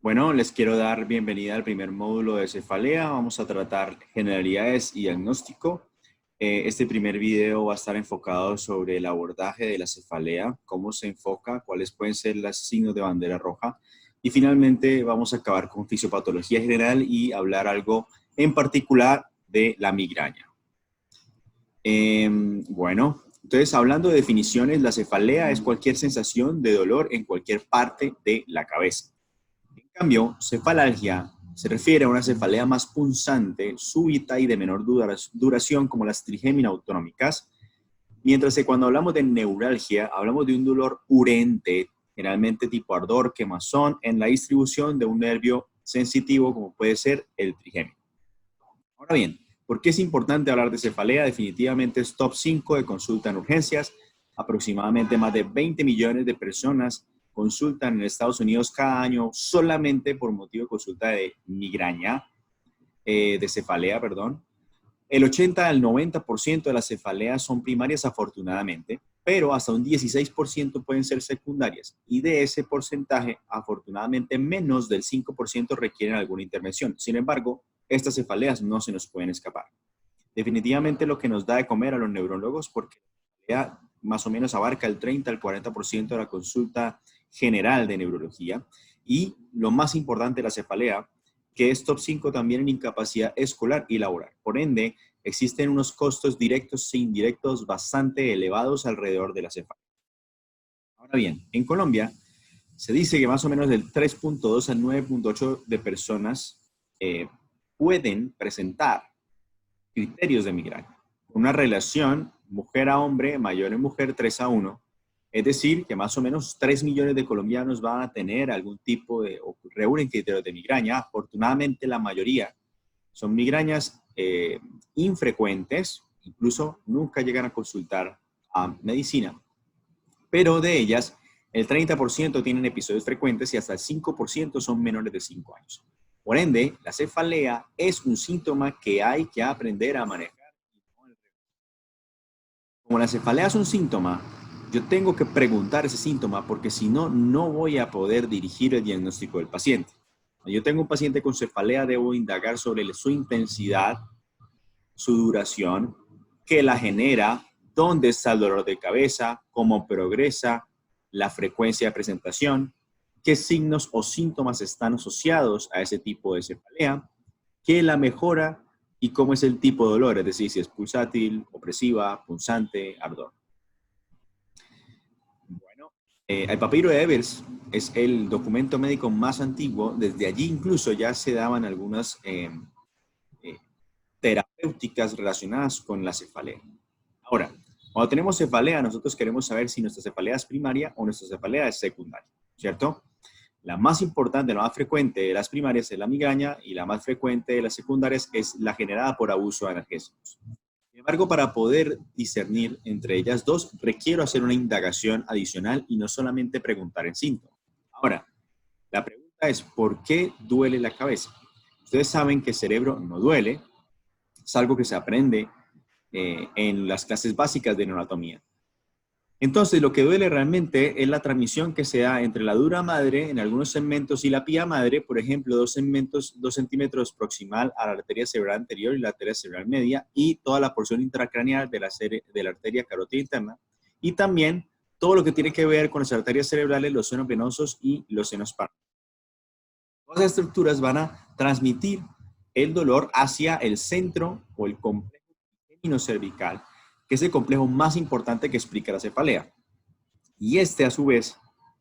Bueno, les quiero dar bienvenida al primer módulo de cefalea. Vamos a tratar generalidades y diagnóstico. Este primer video va a estar enfocado sobre el abordaje de la cefalea, cómo se enfoca, cuáles pueden ser los signos de bandera roja. Y finalmente vamos a acabar con fisiopatología general y hablar algo en particular de la migraña. Entonces hablando de definiciones, la cefalea es cualquier sensación de dolor en cualquier parte de la cabeza. En cambio, cefalalgia se refiere a una cefalea más punzante, súbita y de menor duración como las trigémina autonómicas, mientras que cuando hablamos de neuralgia, hablamos de un dolor urente, generalmente tipo ardor, quemazón, en la distribución de un nervio sensitivo como puede ser el trigémino. Ahora bien, ¿por qué es importante hablar de cefalea? Definitivamente es top 5 de consulta en urgencias. Aproximadamente más de 20 millones de personas consultan en Estados Unidos cada año solamente por motivo de consulta de migraña, de cefalea, perdón. El 80 al 90% de las cefaleas son primarias afortunadamente, pero hasta un 16% pueden ser secundarias y de ese porcentaje, afortunadamente, menos del 5% requieren alguna intervención. Sin embargo, estas cefaleas no se nos pueden escapar. Definitivamente lo que nos da de comer a los neurólogos, porque la cefalea más o menos abarca el 30 al 40% de la consulta general de neurología. Y lo más importante de la cefalea, que es top 5 también en incapacidad escolar y laboral. Por ende, existen unos costos directos e indirectos bastante elevados alrededor de la cefalea. Ahora bien, en Colombia se dice que más o menos del 3.2 al 9.8 de personas pueden presentar criterios de migraña. Una relación mujer a hombre mayor en mujer 3:1. Es decir, que más o menos 3 millones de colombianos van a tener algún tipo de, o reúnen criterios de migraña. Afortunadamente, la mayoría son migrañas infrecuentes, incluso nunca llegan a consultar a medicina. Pero de ellas, el 30% tienen episodios frecuentes y hasta el 5% son menores de 5 años. Por ende, la cefalea es un síntoma que hay que aprender a manejar. Como la cefalea es un síntoma, yo tengo que preguntar ese síntoma porque si no, no voy a poder dirigir el diagnóstico del paciente. Yo tengo un paciente con cefalea, debo indagar sobre su intensidad, su duración, qué la genera, dónde está el dolor de cabeza, cómo progresa, la frecuencia de presentación, qué signos o síntomas están asociados a ese tipo de cefalea, qué la mejora y cómo es el tipo de dolor, es decir, si es pulsátil, opresiva, punzante, ardor. Bueno, el papiro de Evers es el documento médico más antiguo. Desde allí incluso ya se daban algunas terapéuticas relacionadas con la cefalea. Ahora, cuando tenemos cefalea, nosotros queremos saber si nuestra cefalea es primaria o nuestra cefalea es secundaria, ¿cierto? La más importante, la más frecuente de las primarias es la migraña y la más frecuente de las secundarias es la generada por abuso de analgésicos. Sin embargo, para poder discernir entre ellas dos, requiero hacer una indagación adicional y no solamente preguntar en síntomas. Ahora, la pregunta es, ¿por qué duele la cabeza? Ustedes saben que el cerebro no duele, es algo que se aprende en las clases básicas de neuroanatomía. Entonces, lo que duele realmente es la transmisión que se da entre la dura madre en algunos segmentos y la pía madre, por ejemplo, 2 centímetros proximal a la arteria cerebral anterior y la arteria cerebral media, y toda la porción intracraneal de la arteria carótida interna, y también todo lo que tiene que ver con las arterias cerebrales, los senos venosos y los senos pardos. Todas las estructuras van a transmitir el dolor hacia el centro o el complejo cervical, que es el complejo más importante que explica la cefalea. Y este, a su vez,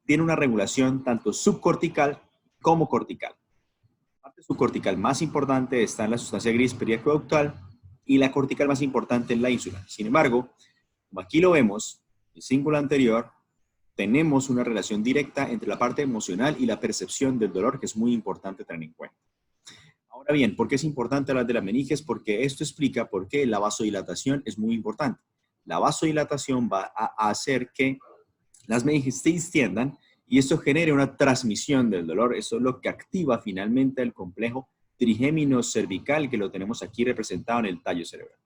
tiene una regulación tanto subcortical como cortical. La parte subcortical más importante está en la sustancia gris periaqueductal y la cortical más importante en la ínsula. Sin embargo, como aquí lo vemos, el símbolo anterior, tenemos una relación directa entre la parte emocional y la percepción del dolor, que es muy importante tener en cuenta. Ahora bien, ¿por qué es importante hablar de las meninges? Porque esto explica por qué la vasodilatación es muy importante. La vasodilatación va a hacer que las meninges se distiendan y esto genere una transmisión del dolor. Eso es lo que activa finalmente el complejo trigémino cervical, que lo tenemos aquí representado en el tallo cerebral.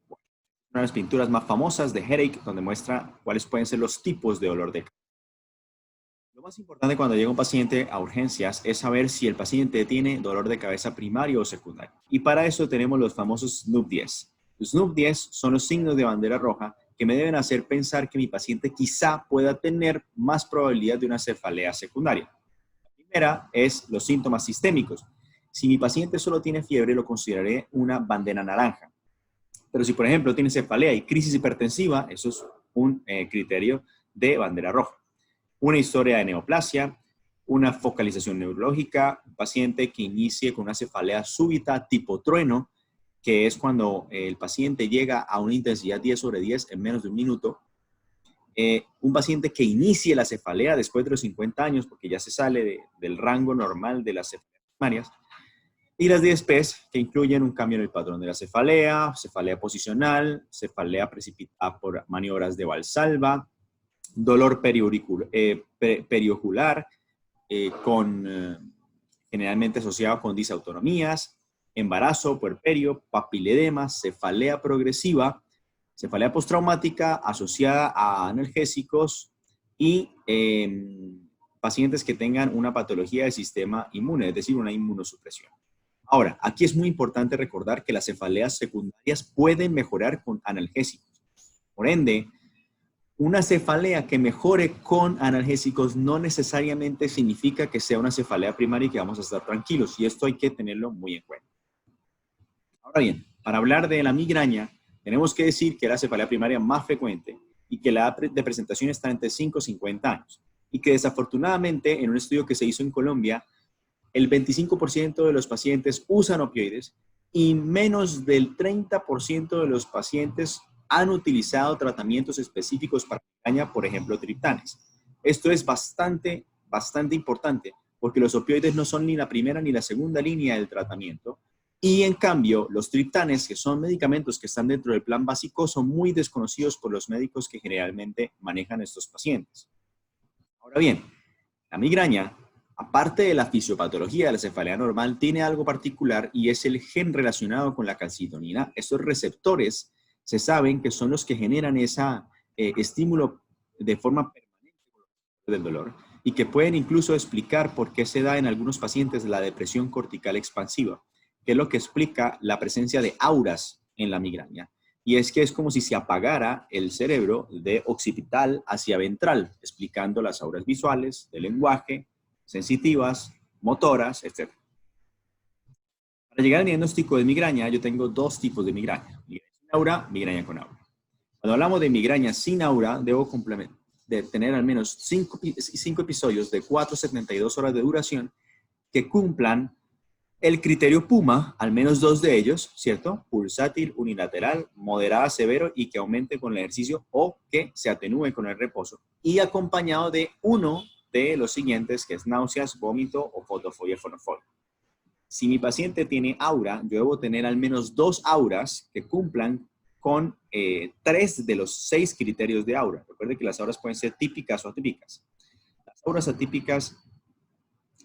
Una de las pinturas más famosas de Headache, donde muestra cuáles pueden ser los tipos de dolor de cabeza. Lo más importante cuando llega un paciente a urgencias es saber si el paciente tiene dolor de cabeza primario o secundario. Y para eso tenemos los famosos SNOOP-10. Los SNOOP-10 son los signos de bandera roja que me deben hacer pensar que mi paciente quizá pueda tener más probabilidad de una cefalea secundaria. La primera es los síntomas sistémicos. Si mi paciente solo tiene fiebre, lo consideraré una bandera naranja. Pero si, por ejemplo, tiene cefalea y crisis hipertensiva, eso es un criterio de bandera roja. Una historia de neoplasia, una focalización neurológica, un paciente que inicie con una cefalea súbita tipo trueno, que es cuando el paciente llega a una intensidad 10/10 en menos de un minuto. Un paciente que inicie la cefalea después de los 50 años, porque ya se sale del rango normal de las cefaleas primarias. Y las 10 P's, que incluyen un cambio en el patrón de la cefalea, cefalea posicional, cefalea precipitada por maniobras de Valsalva, dolor periocular, generalmente asociado con disautonomías, embarazo, puerperio, papiledema, cefalea progresiva, cefalea postraumática asociada a analgésicos y pacientes que tengan una patología del sistema inmune, es decir, una inmunosupresión. Ahora, aquí es muy importante recordar que las cefaleas secundarias pueden mejorar con analgésicos. Por ende, una cefalea que mejore con analgésicos no necesariamente significa que sea una cefalea primaria y que vamos a estar tranquilos. Y esto hay que tenerlo muy en cuenta. Ahora bien, para hablar de la migraña, tenemos que decir que es la cefalea primaria más frecuente y que la edad de presentación está entre 5 y 50 años. Y que desafortunadamente, en un estudio que se hizo en Colombia, el 25% de los pacientes usan opioides y menos del 30% de los pacientes han utilizado tratamientos específicos para migraña, por ejemplo, triptanes. Esto es bastante importante porque los opioides no son ni la primera ni la segunda línea del tratamiento y en cambio los triptanes, que son medicamentos que están dentro del plan básico, son muy desconocidos por los médicos que generalmente manejan estos pacientes. Ahora bien, la migraña, aparte de la fisiopatología de la cefalea normal, tiene algo particular y es el gen relacionado con la calcitonina. Estos receptores se saben que son los que generan ese estímulo de forma permanente del dolor y que pueden incluso explicar por qué se da en algunos pacientes la depresión cortical expansiva, que es lo que explica la presencia de auras en la migraña. Y es que es como si se apagara el cerebro de occipital hacia ventral, explicando las auras visuales, de lenguaje, sensitivas, motoras, etc. Para llegar al diagnóstico de migraña, yo tengo dos tipos de migraña. Migraña sin aura, migraña con aura. Cuando hablamos de migraña sin aura, debo de tener al menos 5 episodios de 4 a 72 horas de duración que cumplan el criterio PUMA, al menos 2 de ellos, ¿cierto? Pulsátil, unilateral, moderada, severo y que aumente con el ejercicio o que se atenúe con el reposo. Y acompañado de uno de los siguientes, que es náuseas, vómito o fotofobia, fonofobia. Si mi paciente tiene aura, yo debo tener al menos 2 auras que cumplan con 3 de los 6 criterios de aura. Recuerde que las auras pueden ser típicas o atípicas. Las auras atípicas,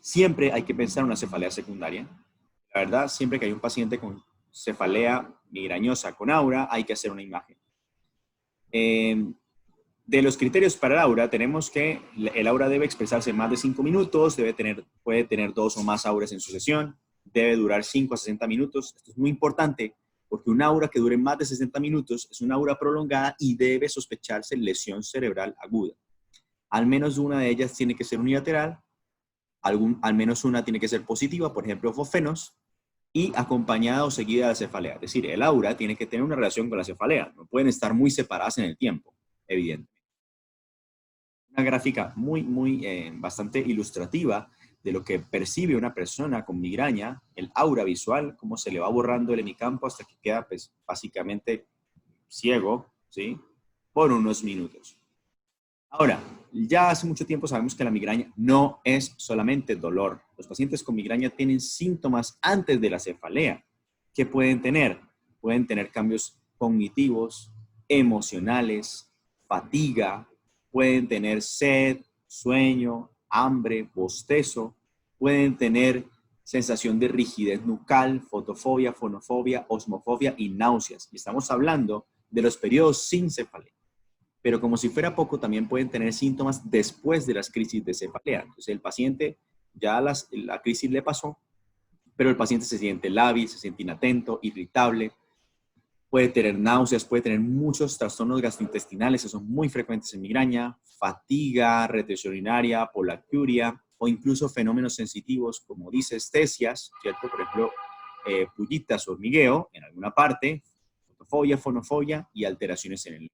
siempre hay que pensar en una cefalea secundaria. La verdad, siempre que hay un paciente con cefalea migrañosa con aura, hay que hacer una imagen. De los criterios para el aura, tenemos que el aura debe expresarse en más de 5 minutos, puede tener 2 o más auras en sucesión, debe durar 5 a 60 minutos. Esto es muy importante porque un aura que dure más de 60 minutos es una aura prolongada y debe sospecharse lesión cerebral aguda. Al menos una de ellas tiene que ser unilateral, al menos una tiene que ser positiva, por ejemplo, fosfenos, y acompañada o seguida de la cefalea. Es decir, el aura tiene que tener una relación con la cefalea. No pueden estar muy separadas en el tiempo, evidente. Una gráfica bastante ilustrativa de lo que percibe una persona con migraña, el aura visual, cómo se le va borrando el hemicampo hasta que queda, pues, básicamente ciego, ¿sí? Por unos minutos. Ahora, ya hace mucho tiempo sabemos que la migraña no es solamente dolor. Los pacientes con migraña tienen síntomas antes de la cefalea. ¿Qué pueden tener? Pueden tener cambios cognitivos, emocionales, fatiga, pueden tener sed, sueño, hambre, bostezo, pueden tener sensación de rigidez nucal, fotofobia, fonofobia, osmofobia y náuseas. Y estamos hablando de los periodos sin cefalea. pero como si fuera poco, también pueden tener síntomas después de las crisis de cefalea. Entonces, el paciente ya la crisis le pasó, pero el paciente se siente lábil, se siente inatento, irritable, puede tener náuseas, puede tener muchos trastornos gastrointestinales que son muy frecuentes en migraña, fatiga, retención urinaria, polacuria o incluso fenómenos sensitivos como disestesias, ¿cierto? Por ejemplo, pullitas o hormigueo en alguna parte, fotofobia, fonofobia y alteraciones en el